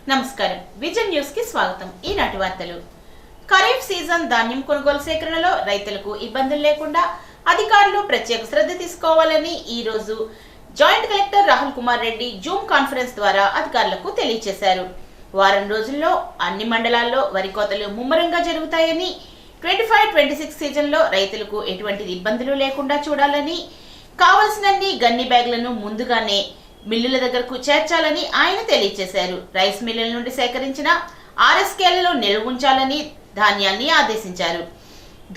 నమస్కారం vision news కి స్వాగతం. ఈనాటి వార్తలు. ఖరీఫ్ సీజన్ ధాన్యం కొనుగోలు సేకరణలో రైతులకు ఇబ్బందులు లేకుండా అధికారులు ప్రత్యేక శ్రద్ధ తీసుకోవాలని ఈ రోజు joint collector Rahul Kumar Reddy Zoom conference ద్వారా అధికారులకు తెలియజేశారు. వారం రోజుల్లో అన్ని మండలాల్లో వరి కోతలు ముమ్మరంగా జరుగుతాయని 25-26 సీజన్లో రైతులకు ఎటువంటి ఇబ్బందులు లేకుండా చూడాలని, కావలసినన్ని గన్ని బ్యాగులను ముందుగానే మిల్లుల దగ్గరకు చేర్చాలని ఆయన తెలియజేశారు. రైస్ మిల్లుల నుండి సేకరించిన ఆర్ఎస్కేలలో నిల్వ ఉంచాలని ధాన్యాన్ని ఆదేశించారు.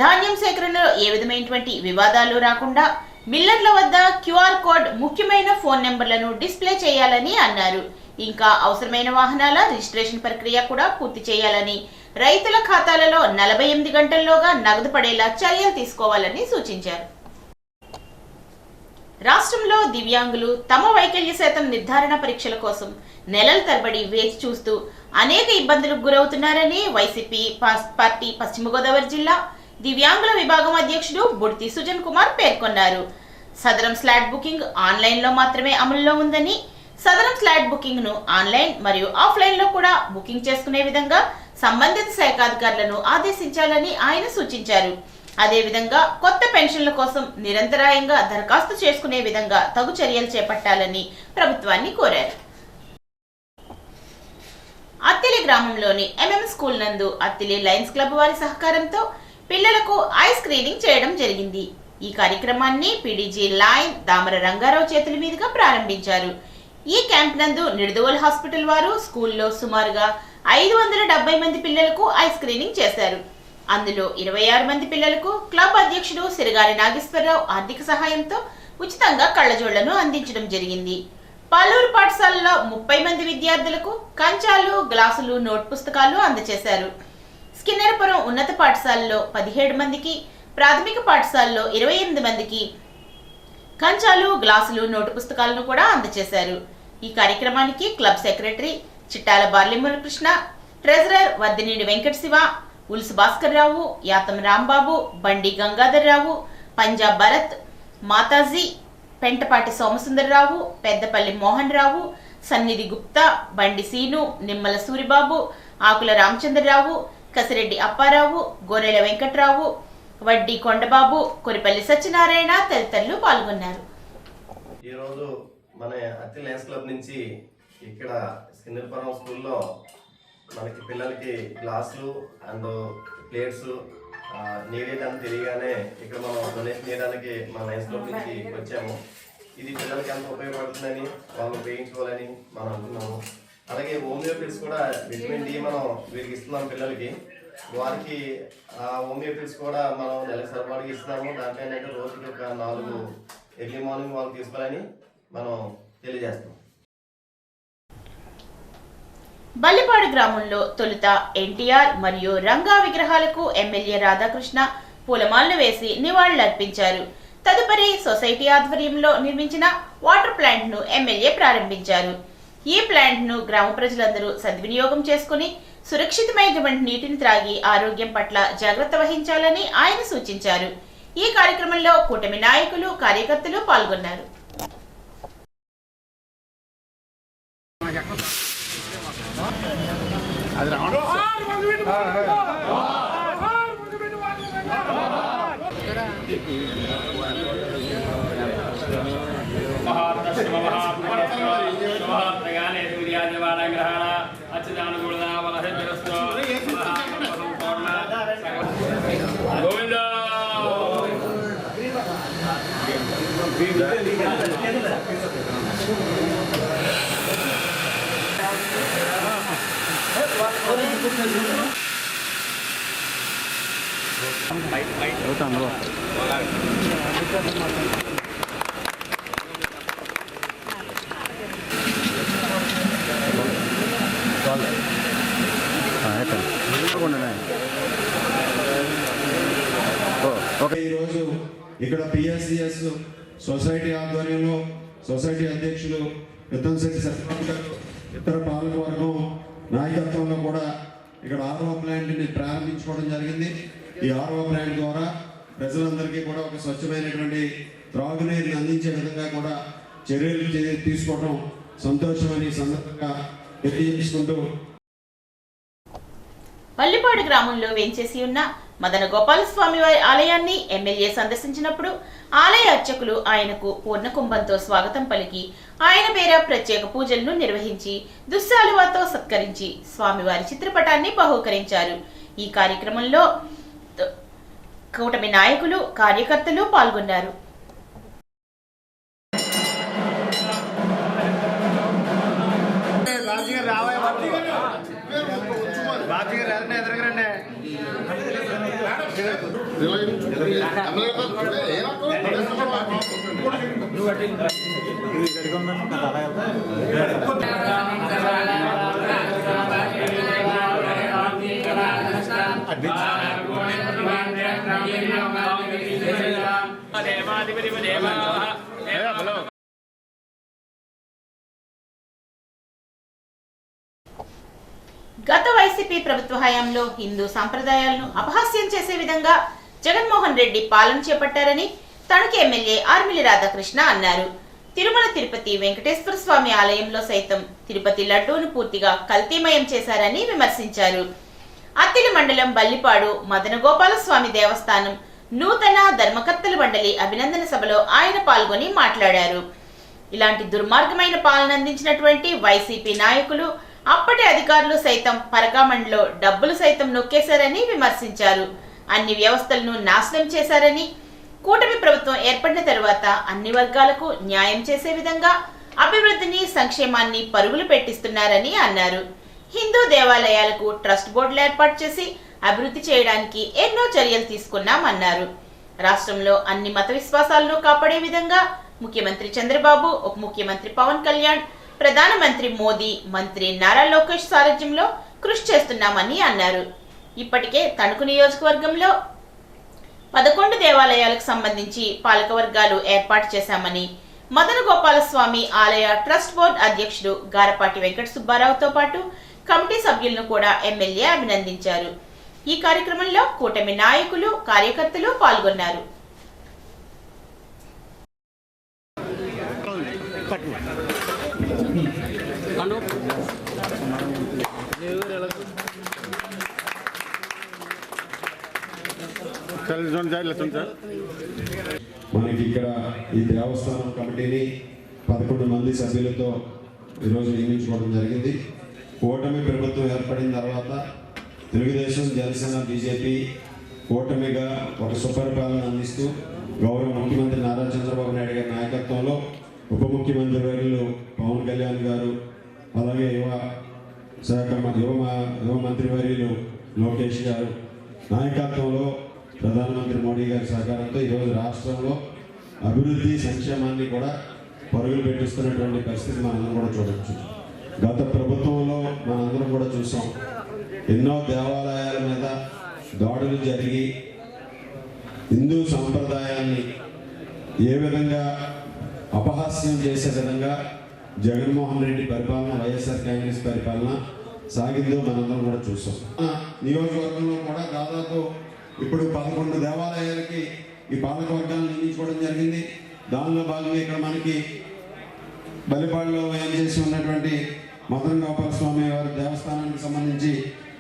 ధాన్యం సేకరణలో ఏ విధమైనటువంటి వివాదాలు రాకుండా మిల్లర్ల వద్ద క్యూఆర్ కోడ్, ముఖ్యమైన ఫోన్ నెంబర్లను డిస్ప్లే చేయాలని అన్నారు. ఇంకా అవసరమైన వాహనాల రిజిస్ట్రేషన్ ప్రక్రియ కూడా పూర్తి చేయాలని, రైతుల ఖాతాలలో 48 గంటల్లోగా నగదు పడేలా చర్యలు తీసుకోవాలని సూచించారు. రాష్ట్రంలో దివ్యాంగులు తమ వైకల్య శాతం నిర్ధారణ పరీక్షల కోసం నెలల తరబడి వేచి చూస్తూ అనేక ఇబ్బందులకు గురవుతున్నారని వైసీపీ పార్టీ పశ్చిమ గోదావరి జిల్లా దివ్యాంగుల విభాగం అధ్యక్షుడు బుడితి సుజన్ కుమార్ పేర్కొన్నారు. సదరం స్లాట్ బుకింగ్ ఆన్లైన్లో మాత్రమే అమలులో ఉందని, సదరం స్లాట్ బుకింగ్ ను ఆన్లైన్ మరియు ఆఫ్లైన్ లో కూడా బుకింగ్ చేసుకునే విధంగా సంబంధిత శాఖాధికారులను ఆదేశించాలని ఆయన సూచించారు. అదేవిధంగా కొత్త పెన్షన్ల కోసం నిరంతరాయంగా దరఖాస్తు చేసుకునే విధంగా తగు చర్యలు చేపట్టాలని ప్రభుత్వాన్ని కోరారు. అత్తిలి గ్రామంలోని ఎంఎం స్కూల్ నందు అత్తిలి లయన్స్ క్లబ్ వారి సహకారంతో పిల్లలకు ఐ స్క్రీనింగ్ చేయడం జరిగింది. ఈ కార్యక్రమాన్ని పీడీజీ లయన్ దామర రంగారావు చేతుల మీదుగా ప్రారంభించారు. ఈ క్యాంప్ నందు నిడదవోలు హాస్పిటల్ వారు స్కూల్లో సుమారుగా 570 మంది పిల్లలకు ఐ స్క్రీనింగ్ చేశారు. అందులో 26 మంది పిల్లలకు క్లబ్ అధ్యక్షుడు సిరగారి నాగేశ్వరరావు ఆర్థిక సహాయంతో ఉచితంగా కళ్లజోళ్లను అందించడం జరిగింది. పల్లూరు పాఠశాలలో 30 మంది విద్యార్థులకు కంచాలు, గ్లాసులు, నోట్ పుస్తకాలు అందజేశారు. స్కిన్నెరపురం ఉన్నత పాఠశాలలో 17 మందికి, ప్రాథమిక పాఠశాలలో 28 మందికి కంచాలు, గ్లాసులు, నోటు పుస్తకాలను కూడా అందజేశారు. ఈ కార్యక్రమానికి club secretary Chittala Barlimula Krishna, treasurer Vaddineni Venkata Siva, Ulsu Bhaskar Rao, Yatham Rambabu, Bandi Gangadhar రావు, పంజాబ్ భరత్, మాతాజీ, పెంటపాటి సోమసుందరరావు, పెద్దపల్లి మోహన్ రావు, సన్నిధి గుప్తా, బండి సీను, నిమ్మల సూరిబాబు, ఆకుల రామచంద్రరావు, కసిరెడ్డి అప్పారావు, గోరెల వెంకట్రావు, వడ్డీ కొండబాబు, కొరిపల్లి సత్యనారాయణ తదితరులు పాల్గొన్నారు. ఈరోజు మన అత్తి లయన్స్ క్లబ్ నుంచి ఇక్కడ స్కిన్నెరపురం స్కూల్లో మనకి పిల్లలకి గ్లాసులు అండ్ ప్లేట్స్ నీడెడ్ అని తెలియగానే ఇక్కడ మనం డొనేషన్ చేయడానికి మన లయన్స్ క్లబ్ నుంచి వచ్చాము. ఇది పిల్లలకి ఎంత ఉపయోగపడుతుందని వాళ్ళు ఉపయోగించుకోవాలని మనం అనుకున్నాము. అలాగే హోమియోపతిస్ కూడా విటమిన్ డి మనం వీరికి ఇస్తున్నాం పిల్లలకి. వారికి ఆ హోమియోపతిస్ కూడా మనం నెలకు సరిపడికి ఇస్తున్నాము. దాంట్లో ఏంటంటే రోజుకి ఒక 4 ఎర్లీ మార్నింగ్ వాళ్ళు తీసుకోవాలని మనం తెలియజేస్తున్నాం. బల్లిపాడు గ్రామంలో తొలుత ఎన్టీఆర్ మరియు రంగా విగ్రహాలకు ఎమ్మెల్యే రాధాకృష్ణ పూలమాలలు వేసి నివాళులర్పించారు. తదుపరి సొసైటీ ఆధ్వర్యంలో నిర్మించిన వాటర్ ప్లాంట్ ను ఎమ్మెల్యే ప్రారంభించారు. ఈ ప్లాంట్ ను గ్రామ ప్రజలందరూ సద్వినియోగం చేసుకుని సురక్షితమైనటువంటి నీటిని త్రాగి ఆరోగ్యం పట్ల జాగ్రత్త వహించాలని ఆయన సూచించారు. ఈ కార్యక్రమంలో కూటమి నాయకులు, కార్యకర్తలు పాల్గొన్నారు. ఈరోజు ఇక్కడ పిఎస్సిఎస్ సొసైటీ ఆధ్వర్యంలో సొసైటీ అధ్యక్షులు యుద్ధంశెట్టి సత్యనారాయణ గారు, ఇతర పాలకవర్గం నాయకత్వంలో కూడా ఇక్కడ ఆర్ఓ ప్లాంట్ని ప్రారంభించుకోవడం జరిగింది. ఈ ఆర్ఓ ప్లాంట్ ద్వారా ప్రజలందరికీ కూడా ఒక స్వచ్ఛమైనటువంటి త్రాగునీరుని అందించే విధంగా కూడా చర్యలు తీసుకోవడం సంతోషమని సందర్భంగా తెలియజేసుకుంటూ పల్లిపాడు గ్రామంలో వేంచేసి ఉన్న మదన గోపాలస్వామి వారి ఆలయాన్ని ఎమ్మెల్యే సందర్శించినప్పుడు ఆలయ అర్చకులు ఆయనకు పూర్ణకుంభంతో స్వాగతం పలికి ఆయన పేర ప్రత్యేక పూజలను నిర్వహించి దుస్సాలువాతో సత్కరించి స్వామివారి చిత్రపటాన్ని బహూకరించారు. ఈ కార్యక్రమంలో కూటమి నాయకులు, కార్యకర్తలు పాల్గొన్నారు. గత వైసీపీ ప్రభుత్వ హయాంలో హిందూ సంప్రదాయాలను అపహాస్యం చేసే విధంగా జగన్మోహన్ రెడ్డి పాలన చేపట్టారని తణుకు ఎమ్మెల్యే ఆర్మిలి రాధాకృష్ణ అన్నారు. తిరుమల తిరుపతి వెంకటేశ్వర స్వామి ఆలయంలో సైతం తిరుపతి లడ్డూను పూర్తిగా కల్తీమయం చేశారని విమర్శించారు. అత్తిలి మండలం బల్లిపాడు మదన గోపాల స్వామి దేవస్థానం నూతన ధర్మకర్తల మండలి అభినందన సభలో ఆయన పాల్గొని మాట్లాడారు. ఇలాంటి దుర్మార్గమైన పాలన అందించినటువంటి వైసీపీ నాయకులు, అప్పటి అధికారులు సైతం పరకామండలో డబ్బులు సైతం నొక్కేశారని విమర్శించారు. అన్ని వ్యవస్థలను నాశనం చేశారని, కూటమి ప్రభుత్వం ఏర్పడిన తరువాత అన్ని వర్గాలకు న్యాయం చేసే విధంగా అభివృద్ధిని, సంక్షేమాన్ని పరుగులు పెట్టిస్తున్నారని అన్నారు. హిందూ దేవాలయాలకు ట్రస్ట్ బోర్డులు ఏర్పాటు చేసి అభివృద్ధి చేయడానికి ఎన్నో చర్యలు తీసుకున్నామన్నారు. రాష్ట్రంలో అన్ని మత విశ్వాసాలను కాపాడే విధంగా ముఖ్యమంత్రి చంద్రబాబు, ఉప ముఖ్యమంత్రి పవన్ కళ్యాణ్, ప్రధానమంత్రి మోదీ, మంత్రి నారా లోకేష్ సారథ్యంలో కృషి చేస్తున్నామని అన్నారు. ఇప్పటికే తణుకు నియోజకవర్గంలో 11 దేవాలయాలకు సంబంధించి పాలకవర్గాలు ఏర్పాటు చేశామని, మదన గోపాలస్వామి ఆలయ ట్రస్ట్ బోర్డు అధ్యక్షుడు గారపాటి వెంకట సుబ్బారావుతో పాటు కమిటీ సభ్యులను కూడా ఎమ్మెల్యే అభినందించారు. ఈ కార్యక్రమంలో కూటమి నాయకులు, కార్యకర్తలు పాల్గొన్నారు. మనకి ఇక్కడ ఈ దేవస్థానం కమిటీని 11 మంది సభ్యులతో ఈరోజు నియమించుకోవడం జరిగింది. కూటమి ప్రభుత్వం ఏర్పడిన తర్వాత తెలుగుదేశం, జనసేన, బీజేపీ కూటమిగా ఒక సుపరిపాలన అందిస్తూ గౌరవ ముఖ్యమంత్రి నారా చంద్రబాబు నాయుడు గారి నాయకత్వంలో ఉప ముఖ్యమంత్రి వర్యులు పవన్ కళ్యాణ్ గారు, అలాగే యువ మంత్రి వర్యులు లోకేష్ గారు నాయకత్వంలో ప్రధానమంత్రి మోడీ గారి సహకారంతో ఈరోజు రాష్ట్రంలో అభివృద్ధి, సంక్షేమాన్ని కూడా పరుగులు పెట్టిస్తున్నటువంటి పరిస్థితి మనందరం కూడా చూడవచ్చు. గత ప్రభుత్వంలో మనందరం కూడా చూసాం. ఎన్నో దేవాలయాల మీద దాడులు జరిగి హిందూ సంప్రదాయాన్ని ఏ విధంగా అపహాస్యం చేసే విధంగా జగన్మోహన్ రెడ్డి పరిపాలన, వైఎస్ఆర్ కాంగ్రెస్ పరిపాలన సాగిందో మనందరం కూడా చూసాం. నియోజకవర్గంలో కూడా దాదాపు ఇప్పుడు 11 దేవాలయాలకి ఈ పాలకవర్గాలను నియమించుకోవడం జరిగింది. దానిలో భాగంగా ఇక్కడ మనకి బలిపాడులో ఏం చేసి ఉన్నటువంటి మదన గోపాల స్వామి వారి దేవస్థానానికి సంబంధించి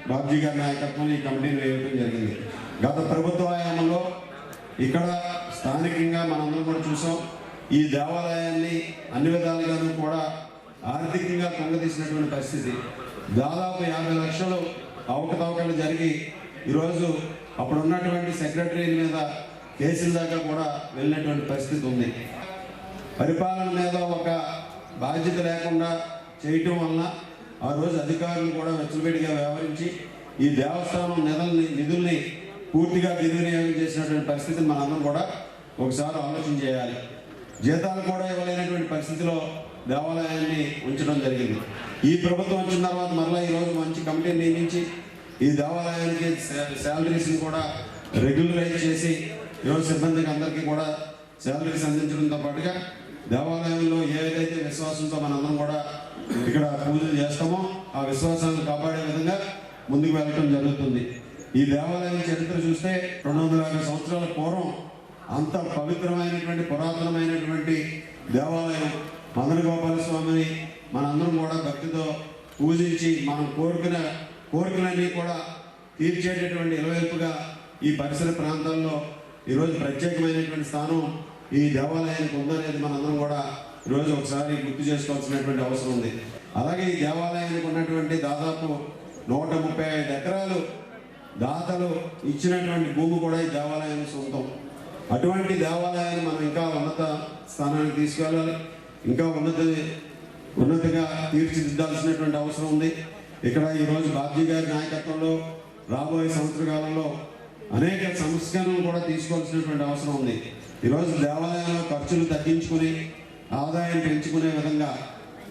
బాబ్జీ గారి నాయకత్వంలో ఈ కమిటీని వేయడం జరిగింది. గత ప్రభుత్వ హయాంలో ఇక్కడ స్థానికంగా మనందరం కూడా చూసాం. ఈ దేవాలయాన్ని అన్ని విధాలుగాను కూడా ఆర్థికంగా కుంగదీసినటువంటి పరిస్థితి. దాదాపు 50 లక్షలు అవకతవకలు జరిగి ఈరోజు అప్పుడు ఉన్నటువంటి సెక్రటరీల మీద కేసుల దాకా కూడా వెళ్ళినటువంటి పరిస్థితి ఉంది. పరిపాలన మీద ఒక బాధ్యత లేకుండా చేయటం వలన ఆ రోజు అధికారులు కూడా వెచ్చలబెడిగా వ్యవహరించి ఈ దేవస్థానం నిధుల్ని పూర్తిగా దుర్వినియోగం చేసినటువంటి పరిస్థితిని మనందరం కూడా ఒకసారి ఆలోచన చేయాలి. జీతాలు కూడా ఇవ్వలేనటువంటి పరిస్థితిలో దేవాలయాన్ని ఉంచడం జరిగింది. ఈ ప్రభుత్వం వచ్చిన తర్వాత మరలా ఈరోజు మంచి కమిటీని నియమించి ఈ దేవాలయానికి శాలరీస్ని కూడా రెగ్యులరైజ్ చేసి ఈరోజు సిబ్బందికి అందరికీ కూడా శాలరీస్ అందించడంతో పాటుగా దేవాలయంలో ఏదైతే విశ్వాసంతో మనందరం కూడా ఇక్కడ పూజలు చేస్తామో ఆ విశ్వాసాలను కాపాడే విధంగా ముందుకు వెళ్ళటం జరుగుతుంది. ఈ దేవాలయం చరిత్ర చూస్తే 250 సంవత్సరాల పూర్వం అంత పవిత్రమైనటువంటి పురాతనమైనటువంటి దేవాలయం మదన గోపాల స్వామిని మనందరం కూడా భక్తితో పూజించి మనం కోరికలన్నీ కూడా తీర్చేటటువంటి ఇలవైపుగా ఈ పరిసర ప్రాంతాల్లో ఈరోజు ప్రత్యేకమైనటువంటి స్థానం ఈ దేవాలయానికి ఉందనేది మనందరం కూడా ఈరోజు ఒకసారి గుర్తు చేసుకోవాల్సినటువంటి అవసరం ఉంది. అలాగే ఈ దేవాలయానికి ఉన్నటువంటి దాదాపు 135 ఎకరాలు దాతలు ఇచ్చినటువంటి భూమి కూడా ఈ దేవాలయానికి సొంతం. అటువంటి దేవాలయాన్ని మనం ఇంకా ఉన్నత స్థానానికి తీసుకెళ్ళాలి, ఇంకా ఉన్నతిగా తీర్చిదిద్దాల్సినటువంటి అవసరం ఉంది. ఇక్కడ ఈరోజు బాబ్జీ గారి నాయకత్వంలో రాబోయే సంవత్సర కాలంలో అనేక సంస్కరణలు కూడా తీసుకోవాల్సినటువంటి అవసరం ఉంది. ఈరోజు దేవాలయంలో ఖర్చులు తగ్గించుకుని ఆదాయం పెంచుకునే విధంగా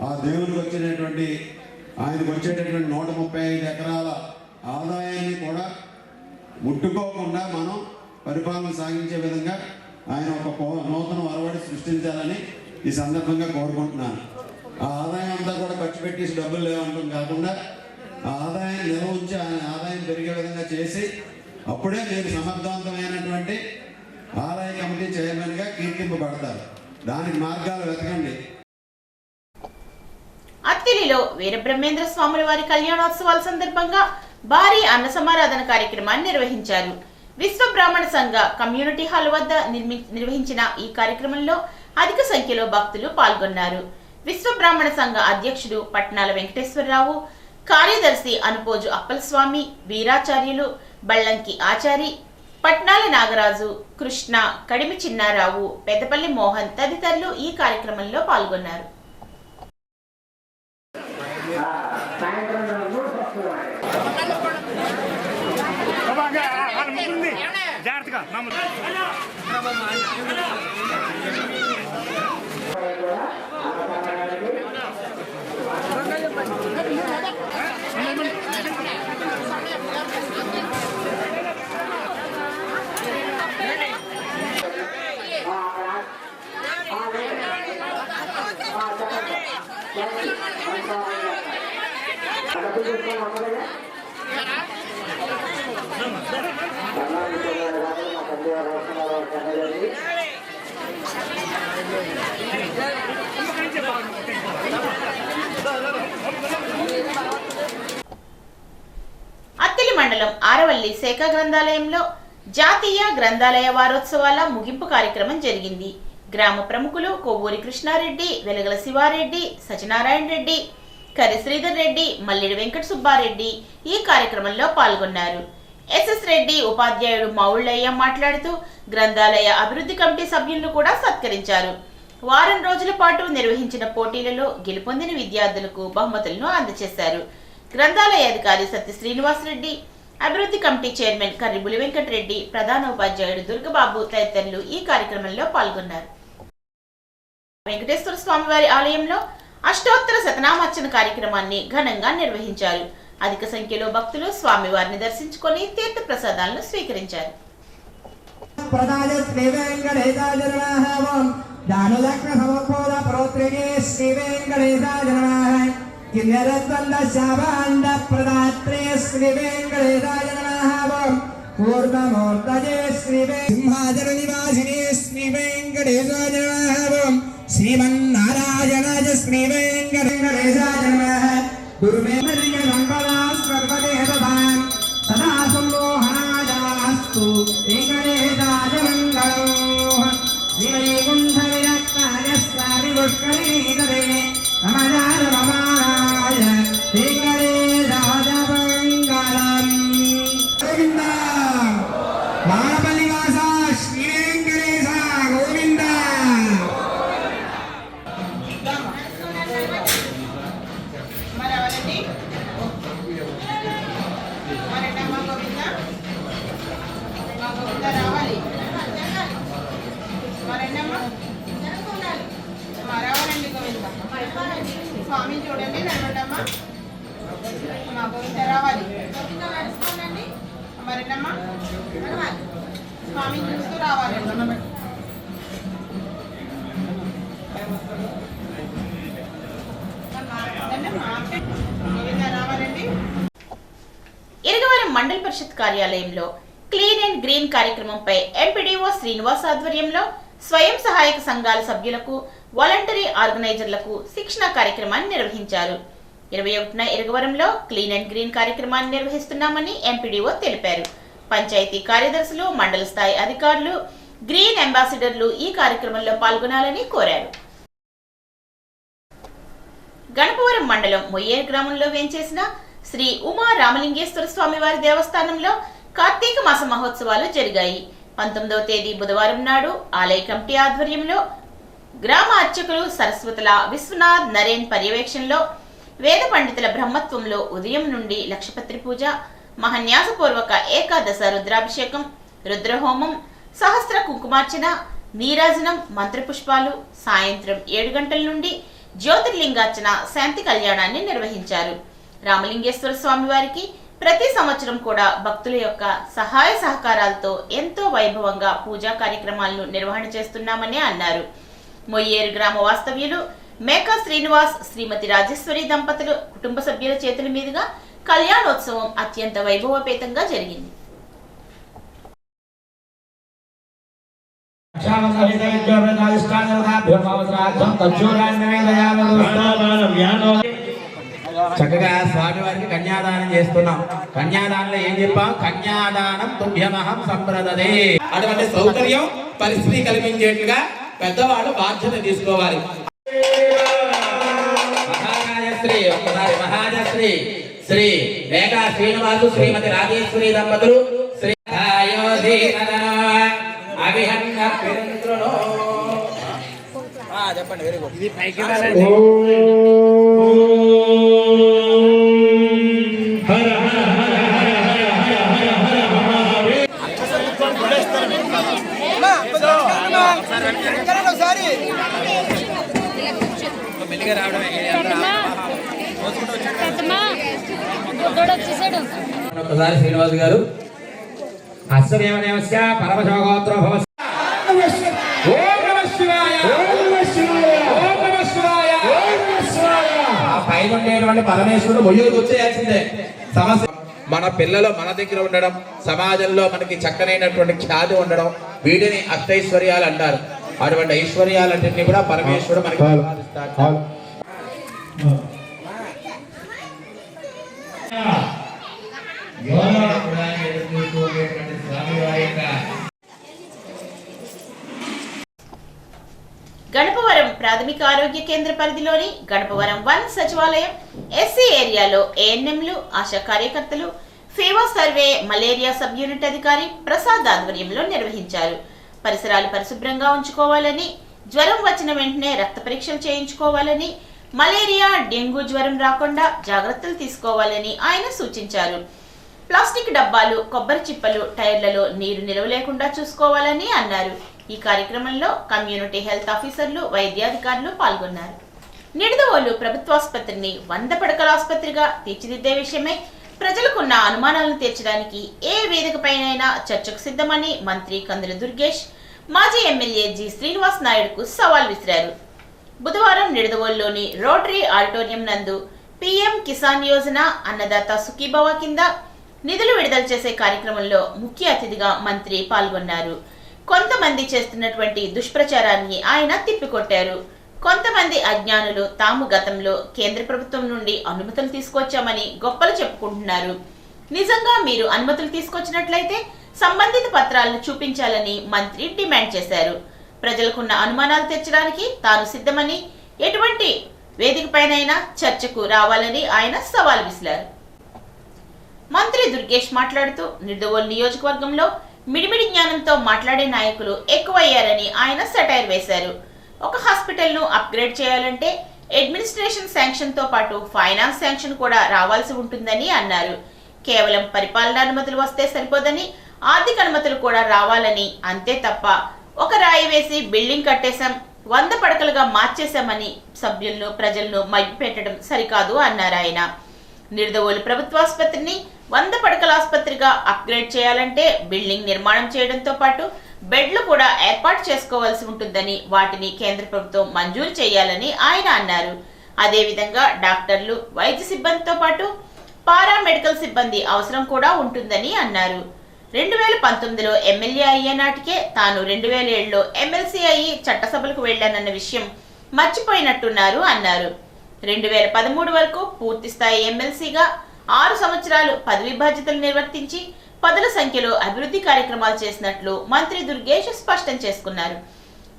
ఆ దేవుడికి వచ్చేటటువంటి ఆయనకు వచ్చేటటువంటి 135 ఎకరాల ఆదాయాన్ని కూడా ముట్టుకోకుండా మనం పరిపాలన సాగించే విధంగా ఆయన ఒక నూతన ఒరవడి సృష్టించాలని ఈ సందర్భంగా కోరుకుంటున్నాను. ఆ ఆదాయం అంతా కూడా ఖర్చు పెట్టేసి డబ్బులు లేవంటాం కాకుండా ఆ ఆదాయాన్ని నిల్వ ఉంచి ఆదాయం పెరిగే విధంగా చేసి అప్పుడే మీరు సమర్థవంతమైనటువంటి ఆలయ కమిటీ చైర్మన్గా కీర్తింపబడతారు. దానికి మార్గాలు వెతకండి. అత్తిలిలో వీరబ్రహ్మేంద్ర స్వాముల వారి కళ్యాణోత్సవాల సందర్భంగా భారీ అన్న సమారాధన కార్యక్రమాన్ని నిర్వహించారు. విశ్వ బ్రాహ్మణ సంఘ కమ్యూనిటీ హాల్ వద్ద నిర్వహించిన ఈ కార్యక్రమంలో అధిక సంఖ్యలో భక్తులు పాల్గొన్నారు. విశ్వ బ్రాహ్మణ సంఘ అధ్యక్షుడు పట్నాల వెంకటేశ్వరరావు, కార్యదర్శి అనుపోజు అప్పలస్వామి, వీరాచార్యులు బళ్ళంకి ఆచారి, పట్నాల నాగరాజు, కృష్ణ, కడిమి చిన్నారావు, పెద్దపల్లి మోహన్ తదితరులు ఈ కార్యక్రమంలో పాల్గొన్నారు. అత్తిలి మండలం ఆరవల్లి శాఖ గ్రంథాలయంలో జాతీయ గ్రంథాలయ వారోత్సవాల ముగింపు కార్యక్రమం జరిగింది. గ్రామ ప్రముఖులు కొవ్వూరి కృష్ణారెడ్డి, వెలగల శివారెడ్డి, సత్యనారాయణ రెడ్డి, కరి శ్రీధర్ రెడ్డి, మల్లిడి వెంకట సుబ్బారెడ్డి ఈ కార్యక్రమంలో పాల్గొన్నారు. ఎస్ఎస్ రెడ్డి ఉపాధ్యాయుడు మావుళ్ళయ్య మాట్లాడుతూ గ్రంథాలయ అభివృద్ధి కమిటీ సభ్యులను కూడా సత్కరించారు. వారం రోజుల పాటు నిర్వహించిన పోటీలలో గెలుపొందిన విద్యార్థులకు బహుమతులను అందజేశారు. గ్రంథాలయ అధికారి సత్య శ్రీనివాసరెడ్డి, అభివృద్ధి కమిటీ చైర్మన్ కర్రిబులి వెంకటరెడ్డి, ప్రధాన ఉపాధ్యాయుడు దుర్గబాబు తదితరులు ఈ కార్యక్రమంలో పాల్గొన్నారు. వెంకటేశ్వర స్వామివారి ఆలయంలో అష్టోత్తర శతనామార్చన కార్యక్రమాన్ని ఘనంగా నిర్వహించారు. అధిక సంఖ్యలో భక్తులు స్వామివారిని దర్శించుకొని తీర్థ ప్రసాదాలను స్వీకరించారు. శ్రీమన్నారాయణాయ శ్రీ వెంకటేశాయ నమః. గురుమేంద్రియ సంపదాస్వర్వదేవతాం సదా సంమోహనాయాస్తు వెంకటేశాయ మంగళం. శ్రీవైకుంఠ విరక్తాయ స్వామి పుష్కరీకరే రమణాయ రమాయ వెంకటేశాయ మంగళం. గోవింద వాడపల్లివాస శ్రీ వెంకటేశ గోవింద. స్వామి చూడండి, నడవండమ్మా. మా గోవింద రావాలి. మరేనమ్మా స్వామి చూస్తూ రావాలి. గోవింద రావాలండి. ఇరగవరం మండల పరిషత్ కార్యాలయంలో క్లీన్ అండ్ గ్రీన్ కార్యక్రమంపై ఎంపీడీఓ శ్రీనివాస్ ఆధ్వర్యంలో స్వయం సహాయక సంఘాల సభ్యులకు, వాలంటరీ ఆర్గనైజర్లకు శిక్షణ కార్యక్రమాన్ని నిర్వహించారు. 21న ఇరగవరంలో క్లీన్ అండ్ గ్రీన్ కార్యక్రమాన్ని నిర్వహిస్తున్నామని ఎంపీడీఓ తెలిపారు. పంచాయతీ కార్యదర్శులు, మండల స్థాయి అధికారులు, గ్రీన్ అంబాసిడర్లు ఈ కార్యక్రమంలో పాల్గొనాలని కోరారు. గణపవరం మండలం మొయ్యేరు గ్రామంలో వేంచేసిన శ్రీ ఉమా రామలింగేశ్వర స్వామి వారి దేవస్థానంలో కార్తీక మాస మహోత్సవాలు జరిగాయి. 19వ తేదీ బుధవారం నాడు ఆలయ కమిటీ ఆధ్వర్యంలో గ్రామ అర్చకులు సరస్వతుల విశ్వనాథ్ నరేన్ పర్యవేక్షణలో వేద పండితుల బ్రహ్మత్వంలో ఉదయం నుండి లక్షపత్రి పూజ, మహాన్యాసపూర్వక ఏకాదశ రుద్రాభిషేకం, రుద్రహోమం, సహస్ర కుంకుమార్చన, నీరాజనం, మంత్రపుష్పాలు, సాయంత్రం 7 గంటల నుండి జ్యోతిర్లింగార్చన, శాంతి కళ్యాణాన్ని నిర్వహించారు. రామలింగేశ్వర స్వామి వారికి ప్రతి సంవత్సరం కూడా భక్తుల యొక్క సహాయ సహకారాలతో ఎంతో వైభవంగా పూజా కార్యక్రమాలను నిర్వహణ చేస్తున్నామని అన్నారు. మొయ్యేరు గ్రామ వాస్తవ్యులు మేకా శ్రీనివాస్, శ్రీమతి రాజేశ్వరి దంపతులు కుటుంబ సభ్యుల చేతుల మీదుగా కళ్యాణోత్సవం అత్యంత వైభవపేతంగా జరిగింది. చక్కగా స్వామివారికి కన్యాదానం చేస్తున్నాం. కన్యాదానంలో ఏం చెప్పాం? కన్యాదానం తుభ్యమహం సంప్రదదే. అటువంటి సౌకర్యం పరిస్థితి కల్పించేట్లుగా పెద్దవాళ్ళు బాధ్యత తీసుకోవాలి. మహారాజశ్రీ ఒక్కసారి మహారాజశ్రీ శ్రీ మేఘా శ్రీనివాసు, శ్రీమతి రాజేశ్వరి దంపతులు శ్రీ అభిహన్న చెప్పండి. Very good. ఇది పైకి ఒకసారి శ్రీనివాస్ గారు అశ్వదేవదేవస్య పరమశోగోత్ర భవ పైన ఉండేటువంటి పరమేశ్వరుడు మొయ్యూరికి వచ్చేయాల్సిందే. సమస్య మన పిల్లలు మన దగ్గర ఉండడం, సమాజంలో మనకి చక్కనైనటువంటి ఖ్యాతి ఉండడం, వీటిని అష్టైశ్వర్యాలు అంటారు. అటువంటి ఐశ్వర్యాలన్నింటినీ కూడా పరమేశ్వరుడు మనకి ప్రసాదిస్తాడు. గణపవరం ప్రాథమిక ఆరోగ్య కేంద్ర పరిధిలోని గణపవరం 1 సచివాలయం ఎస్సీ ఏరియాలో ఏఎన్ఎంలు, ఆశా కార్యకర్తలు fever survey malaria sub unit అధికారి ప్రసాద్ ఆధ్వర్యంలో నిర్వహించారు. పరిసరాలు పరిశుభ్రంగా ఉంచుకోవాలని, జ్వరం వచ్చిన వెంటనే రక్త పరీక్షలు చేయించుకోవాలని, మలేరియా, డెంగ్యూ జ్వరం రాకుండా జాగ్రత్తలు తీసుకోవాలని ఆయన సూచించారు. ప్లాస్టిక్ డబ్బాలు, కొబ్బరి చిప్పలు, టైర్లలో నీరు నిలవ లేకుండా చూసుకోవాలని అన్నారు. ఈ కార్యక్రమంలో కమ్యూనిటీ హెల్త్ ఆఫీసర్లు, వైద్యాధికారులు పాల్గొన్నారు. నిడదవోలు ప్రభుత్వాసుపత్రిని 100 పడకల ఆసుపత్రిగా తీర్చిదిద్దే విషయమై ప్రజలకున్న అనుమానాలను తీర్చడానికి ఏ వేదికపైనైనా చర్చకు సిద్ధమని మంత్రి కందుల దుర్గేష్ మాజీ ఎమ్మెల్యే జి శ్రీనివాస్ నాయుడుకు సవాల్ విసిరారు. బుధవారం నిడదవోలులోని రోటరీ ఆడిటోరియం నందు పీఎం కిసాన్ యోజన అన్నదాత సుఖీభవ కింద నిధులు విడుదల చేసే కార్యక్రమంలో ముఖ్య అతిథిగా మంత్రి పాల్గొన్నారు. కొంతమంది చేస్తున్నటువంటి దుష్ప్రచారాన్ని ఆయన తిప్పికొట్టారు. కొంతమంది అజ్ఞానులు తాము గతంలో కేంద్ర ప్రభుత్వం నుండి అనుమతులు తీసుకొచ్చామని గొప్పలు చెప్పుకుంటున్నారు. నిజంగా మీరు అనుమతులు తీసుకొచ్చినట్లయితే సంబంధిత పత్రాలను చూపించాలని మంత్రి డిమాండ్ చేశారు. ప్రజలకున్న అనుమానాలు తెచ్చడానికి తాను సిద్ధమని, ఎటువంటి వేదికపైనైనా చర్చకు రావాలని ఆయన సవాల్ విసిరారు. మంత్రి దుర్గేష్ మాట్లాడుతూ నిడదవోలు నియోజకవర్గంలో మిడిమిడి జ్ఞానంతో మాట్లాడే నాయకులు ఎక్కువయ్యారని ఆయన సెటైర్ వేశారు. ఒక హాస్పిటల్ను అప్గ్రేడ్ చేయాలంటే అడ్మినిస్ట్రేషన్ శాంక్షన్ తో పాటు ఫైనాన్స్ శాంక్షన్ కూడా రావాల్సి ఉంటుందని అన్నారు. కేవలం పరిపాలన అనుమతులు వస్తే సరిపోదని, ఆర్థిక అనుమతులు కూడా రావాలని, అంతే తప్ప ఒక రాయి వేసి బిల్డింగ్ కట్టేశాం, 100 పడకలుగా మార్చేశామని సభ్యులను, ప్రజలను మభ్యపెట్టడం సరికాదు అన్నారు ఆయన. నిడదవోలు ప్రభుత్వాసుపత్రిని 100 పడకల ఆసుపత్రిగా అప్గ్రేడ్ చేయాలంటే బిల్డింగ్ నిర్మాణం చేయడంతో పాటు బెడ్లు కూడా ఏర్పాటు చేసుకోవాల్సి ఉంటుందని, వాటిని కేంద్ర ప్రభుత్వం మంజూరు చేయాలని ఆయన అన్నారు. అదేవిధంగా డాక్టర్లు, వైద్య సిబ్బందితో పాటు పారామెడికల్ సిబ్బంది అవసరం కూడా ఉంటుందని అన్నారు. 2019లో ఎమ్మెల్యే అయ్యే నాటికే తాను 2007లో ఎమ్మెల్సీ అయ్యి చట్టసభలకు వెళ్లానన్న విషయం మర్చిపోయినట్టున్నారు అన్నారు. 2013 వరకు పూర్తి స్థాయి ఎమ్మెల్సీగా 6 సంవత్సరాలు పదవి బాధ్యతలు నిర్వర్తించి పదుల సంఖ్యలో అభివృద్ధి కార్యక్రమాలు చేసినట్లు మంత్రి దుర్గేష్ స్పష్టం చేసుకున్నారు.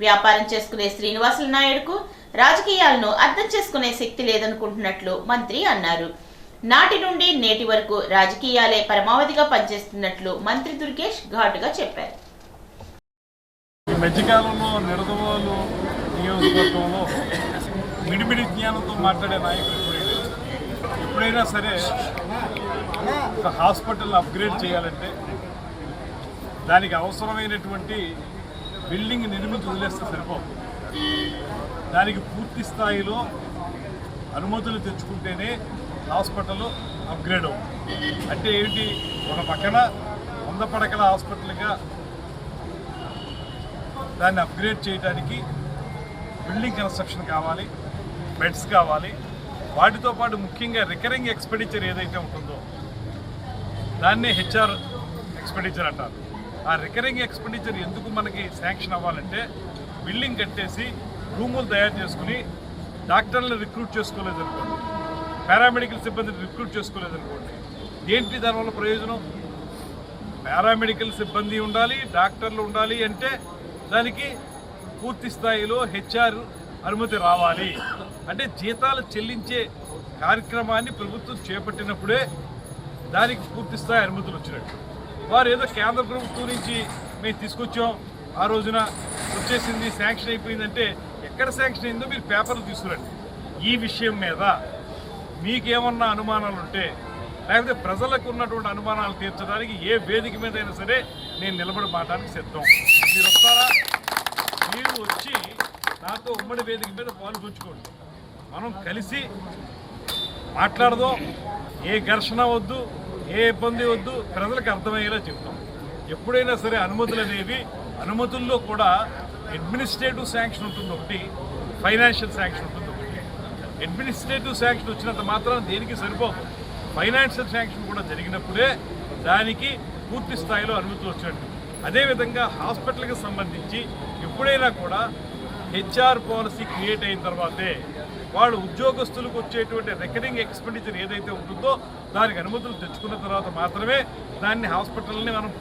వ్యాపారం చేసుకునే శ్రీనివాసులు నాయుడుకు రాజకీయాలను అర్థం చేసుకునే శక్తి లేదనుకుంటున్నట్లు మంత్రి అన్నారు. నాటి నుండి నేటి వరకు రాజకీయాలే పరమావధిగా పనిచేస్తున్నట్లు మంత్రి దుర్గేష్ ఘాటుగా చెప్పారు. ఈ మధ్యకాలంలో నిడదవోలు నియోజకవర్గంలో మిడిమిడి జ్ఞానంతో మాట్లాడే నాయకులు ఎప్పుడైనా సరే ఒక హాస్పిటల్ అప్గ్రేడ్ చేయాలంటే దానికి అవసరమైనటువంటి బిల్డింగ్ నిర్మించి వదిలేస్తే సరిపోదు. దానికి పూర్తి స్థాయిలో అనుమతులు తెచ్చుకుంటేనే హాస్పిటల్ అప్గ్రేడ్ అవుతుంది. అంటే ఏంటి, ఒక పక్కన 100 పడకల హాస్పిటల్గా దాన్ని అప్గ్రేడ్ చేయడానికి బిల్డింగ్ కన్స్ట్రక్షన్ కావాలి, బెడ్స్ కావాలి. వాటితో పాటు ముఖ్యంగా రికరింగ్ ఎక్స్పెండిచర్ ఏదైతే ఉంటుందో దాన్నే హెచ్ఆర్ ఎక్స్పెండిచర్ అంటారు. ఆ రికరింగ్ ఎక్స్పెండిచర్ ఎందుకు మనకి శాంక్షన్ అవ్వాలంటే, బిల్డింగ్ కట్టేసి రూములు తయారు చేసుకుని డాక్టర్లను రిక్రూట్ చేసుకోలేదనుకోండి, పారామెడికల్ సిబ్బందిని రిక్రూట్ చేసుకోలేదనుకోండి, ఏంటి దానివల్ల ప్రయోజనం? పారామెడికల్ సిబ్బంది ఉండాలి, డాక్టర్లు ఉండాలి అంటే దానికి పూర్తి స్థాయిలో హెచ్ఆర్ అనుమతి రావాలి. అంటే జీతాలు చెల్లించే కార్యక్రమాన్ని ప్రభుత్వం చేపట్టినప్పుడే దానికి పూర్తి స్థాయి అనుమతులు వచ్చినట్టు. వారు ఏదో కేంద్ర ప్రభుత్వం నుంచి మేము తీసుకొచ్చాం, ఆ రోజున వచ్చేసింది, శాంక్షన్ అయిపోయిందంటే ఎక్కడ శాంక్షన్ అయిందో మీరు పేపర్లు తీసుకురండి. ఈ విషయం మీద మీకేమన్నా అనుమానాలు ఉంటే, లేకపోతే ప్రజలకు ఉన్నటువంటి అనుమానాలు తీర్చడానికి ఏ వేదిక మీద అయినా సరే నేను నిలబడి మాట్లాడడానికి సిద్ధం. మీరు వస్తారా? మీరు వచ్చి నాతో ఉమ్మడి వేదిక మీద పాల్గొంచుకోండి. మనం కలిసి మాట్లాడదాం. ఏ ఘర్షణ వద్దు, ఏ ఇబ్బంది వద్దు, ప్రజలకు అర్థమయ్యేలా చెప్తాం. ఎప్పుడైనా సరే అనుమతులు అనేవి, అనుమతుల్లో కూడా అడ్మినిస్ట్రేటివ్ శాంక్షన్ ఉంటుంది ఒకటి, ఫైనాన్షియల్ శాంక్షన్ ఉంటుంది ఒకటి. అడ్మినిస్ట్రేటివ్ శాంక్షన్ వచ్చినంత మాత్రం దేనికి సరిపోదు. ఫైనాన్షియల్ శాంక్షన్ కూడా జరిగినప్పుడే దానికి పూర్తి స్థాయిలో అనుమతులు వచ్చినట్టు. అదేవిధంగా హాస్పిటల్కి సంబంధించి ఎప్పుడైనా కూడా హెచ్ఆర్ పాలసీ క్రియేట్ అయిన తర్వాతే వాళ్ళు ఉద్యోగస్తులకు వచ్చేటువంటి రికరింగ్ ఎక్స్పెండిచర్ ఏదైతే ఉంటుందో దానికి అనుమతులు తెచ్చుకున్న తర్వాత మాత్రమే దాన్ని హాస్పిటల్ని మనం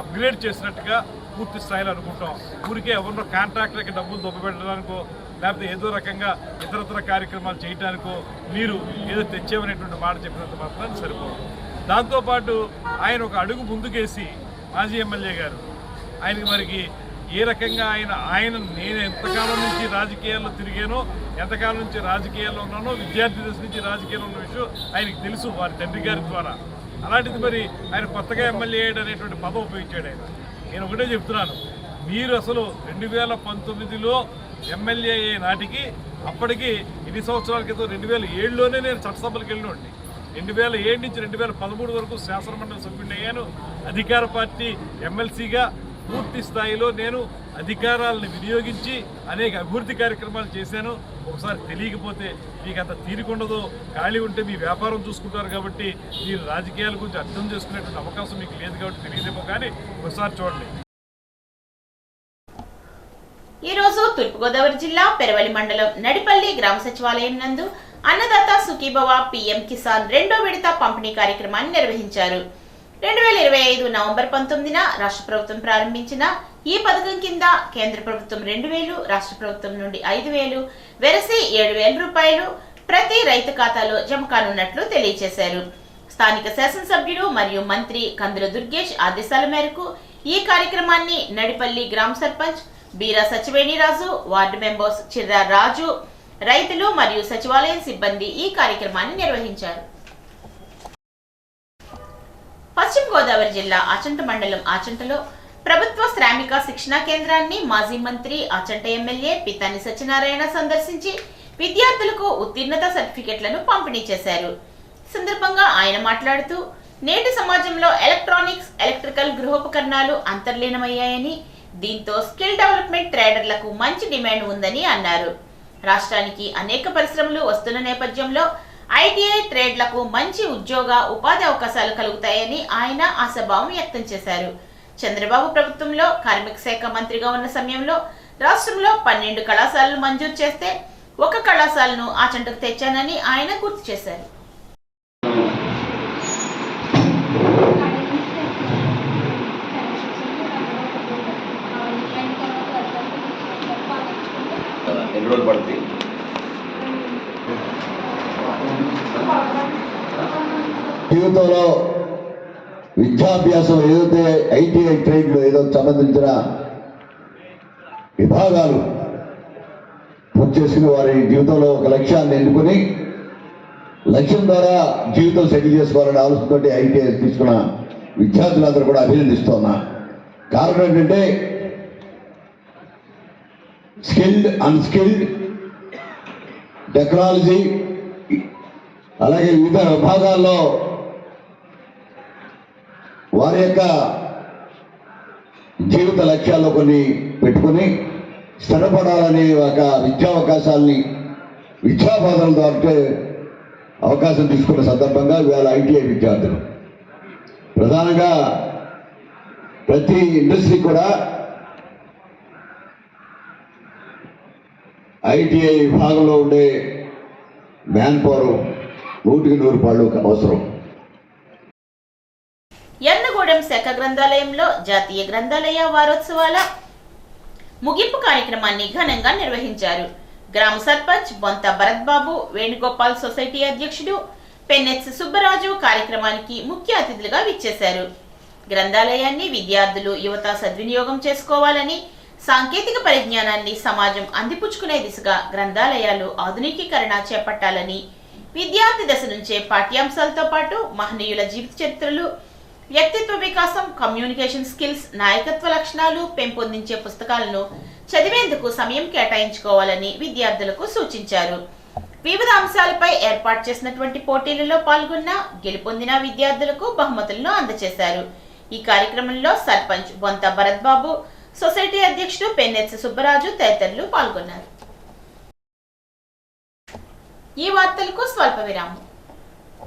అప్గ్రేడ్ చేసినట్టుగా పూర్తి స్థాయిలో అనుకుంటాం. ఊరికే ఎవరినో కాంట్రాక్టర్కి డబ్బులు దొబ్బపెట్టడానికో, లేకపోతే ఏదో రకంగా ఇతరతర కార్యక్రమాలు చేయడానికో మీరు ఏదో తెచ్చేవనేటువంటి మాట చెప్పినంత మాత్రం సరిపోదు. దాంతోపాటు ఆయన ఒక అడుగు ముందుకేసి, మాజీ ఎమ్మెల్యే గారు, ఆయనకి మరికి ఏ రకంగా నేను ఎంతకాలం నుంచి రాజకీయాల్లో తిరిగానో, ఎంతకాలం నుంచి రాజకీయాల్లో ఉన్నానో, విద్యార్థి దశ నుంచి రాజకీయాల్లో ఉన్న విషయం ఆయనకి తెలుసు వారి తండ్రి గారి ద్వారా. అలాంటిది మరి ఆయన కొత్తగా ఎమ్మెల్యే అయ్యాడు అనేటువంటి పదం ఉపయోగించాడు ఆయన. నేను ఒకటే చెప్తున్నాను, మీరు అసలు 2019లో ఎమ్మెల్యే అయ్యే నాటికి, అప్పటికి ఎన్ని సంవత్సరాల క్రితం 2007లోనే నేను చట్టసభలకు వెళ్ళినోండి. 2007 నుంచి 2013 వరకు శాసనమండలి సభ్యుడిని అయ్యాను. అధికార పార్టీ ఎమ్మెల్సీగా పూర్తి స్థాయిలో నేను అధికారాలను వినియోగించి అనేక అభివృద్ధి కార్యక్రమాలు చేశాను. ఒకసారి తెలియకపోతే మీకు అంత తీరికుండదు, ఖాళీ ఉంటే మీ వ్యాపారం చూసుకుంటారు కాబట్టి మీరు రాజకీయాల గురించి అర్థం చేసుకునేటువంటి అవకాశం మీకు లేదు కాబట్టి తెలియదేమో, కానీ ఒకసారి చూడండి. ఈరోజు తూర్పుగోదావరి జిల్లా పెరవలి మండలం నడిపల్లి గ్రామ సచివాలయం నందు అన్నదాత సుఖీభవ పీఎం కిసాన్ 2వ విడత పంపిణీ కార్యక్రమాన్ని నిర్వహించారు. 2025 నవంబర్ 19న రాష్ట్ర ప్రభుత్వం ప్రారంభించిన ఈ పథకం కింద కేంద్ర ప్రభుత్వం 2,000, రాష్ట్ర ప్రభుత్వం నుండి 5,000, వెరసి 7,000 రూపాయలు ప్రతి రైతు ఖాతాలో జమ కానున్నట్లు తెలియజేశారు. స్థానిక శాసనసభ్యుడు మరియు మంత్రి కందుల దుర్గేష్ ఆదేశాల మేరకు ఈ కార్యక్రమాన్ని నడిపల్లి గ్రామ సర్పంచ్ బీరా సచివేణిరాజు, వార్డు మెంబర్స్ చిర్రా రాజు, రైతులు మరియు సచివాలయం సిబ్బంది ఈ కార్యక్రమాన్ని నిర్వహించారు. పశ్చిమ గోదావరి జిల్లా ఆచంట మండలం ఆచంటలో ప్రభుత్వ శ్రామిక శిక్షణా కేంద్రాన్ని మాజీ మంత్రి ఆచంట ఎమ్మెల్యే పితాని సత్యనారాయణ సందర్శించి విద్యార్థులకు ఉత్తీర్ణత సర్టిఫికెట్లను పంపిణీ చేశారు. సందర్భంగా ఆయన మాట్లాడుతూ, నేటి సమాజంలో ఎలక్ట్రానిక్స్, ఎలక్ట్రికల్ గృహోపకరణాలు అంతర్లీనమయ్యాయని, దీంతో స్కిల్ డెవలప్మెంట్ ట్రేడర్లకు మంచి డిమాండ్ ఉందని అన్నారు. రాష్ట్రానికి అనేక పరిశ్రమలు వస్తున్న నేపథ్యంలో ఐటీఐ ట్రేడ్లకు మంచి ఉద్యోగ ఉపాధి అవకాశాలు కలుగుతాయని ఆయన ఆశాభావం వ్యక్తం చేశారు. చంద్రబాబు ప్రభుత్వంలో కార్మిక శాఖ మంత్రిగా ఉన్న సమయంలో రాష్ట్రంలో 12 కళాశాలలు మంజూరు చేస్తే ఒక కళాశాలను ఆ చెంతకు తెచ్చానని ఆయన గుర్తు చేశారు. జీవితంలో విద్యాభ్యాసం ఏదైతే ఐటీఐ ట్రైన్లో ఏదో సంబంధించిన విభాగాలు పూర్తి చేసుకుని వారి జీవితంలో ఒక లక్ష్యాన్ని ఎన్నుకుని లక్ష్యం ద్వారా జీవితం సెటిల్ చేసుకోవాలనే ఆలోచనతో ఐటీఐ తీసుకున్న విద్యార్థులందరూ కూడా అభినందిస్తున్నా. కారణం ఏంటంటే స్కిల్డ్, అన్స్కిల్డ్, టెక్నాలజీ అలాగే వివిధ విభాగాల్లో వారి యొక్క జీవిత లక్ష్యాల్లో కొన్ని పెట్టుకుని స్థిరపడాలనే ఒక విద్యా అవకాశాలని విద్యాబోధన ద్వారా అవకాశం తీసుకున్న సందర్భంగా ఇవాళ ఐటీఐ విద్యార్థులు ప్రధానంగా ప్రతి ఇండస్ట్రీ కూడా ఐటీఐ విభాగంలో ఉండే మ్యాన్ పవర్ 100% అవసరం. ఎర్నగూడెం శాఖ గ్రంథాలయంలో జాతీయ గ్రంథాలయ వారోత్సవాల ముగింపు కార్యక్రమాన్ని ఘనంగా నిర్వహించారు. గ్రామ సర్పంచ్ బొంత భరత్ బాబు, వేణుగోపాల్ సొసైటీ అధ్యక్షుడు పెన్నెత్స్ సుబ్బరాజు కార్యక్రమానికి ముఖ్య అతిథులుగా విచ్చేశారు. గ్రంథాలయాన్ని విద్యార్థులు, యువత సద్వినియోగం చేసుకోవాలని, సాంకేతిక పరిజ్ఞానాన్ని సమాజం అందిపుచ్చుకునే దిశగా గ్రంథాలయాలు ఆధునికీకరణ చేపట్టాలని, విద్యార్థి దశ నుంచే పాఠ్యాంశాలతో పాటు మహనీయుల జీవిత చరిత్రలు, వ్యక్తిత్వ వికాసం, కమ్యూనికేషన్ స్కిల్స్, నాయకత్వ లక్షణాలు పెంపొందించే పుస్తకాలను చదివేందుకు సమయం కేటాయించుకోవాలని విద్యార్థులకు సూచించారు. వివిధ అంశాలపై ఏర్పాటు చేసినటువంటి పోటీలలో పాల్గొన్న, గెలుపొందిన విద్యార్థులకు బహుమతులను అందజేశారు. ఈ కార్యక్రమంలో సర్పంచ్ బొంత భరత్ బాబు, సొసైటీ అధ్యక్షుడు పెన్నెత్స్ సుబ్బరాజు తదితరులు పాల్గొన్నారు. ఈ వార్తలకు స్వల్ప విరామం.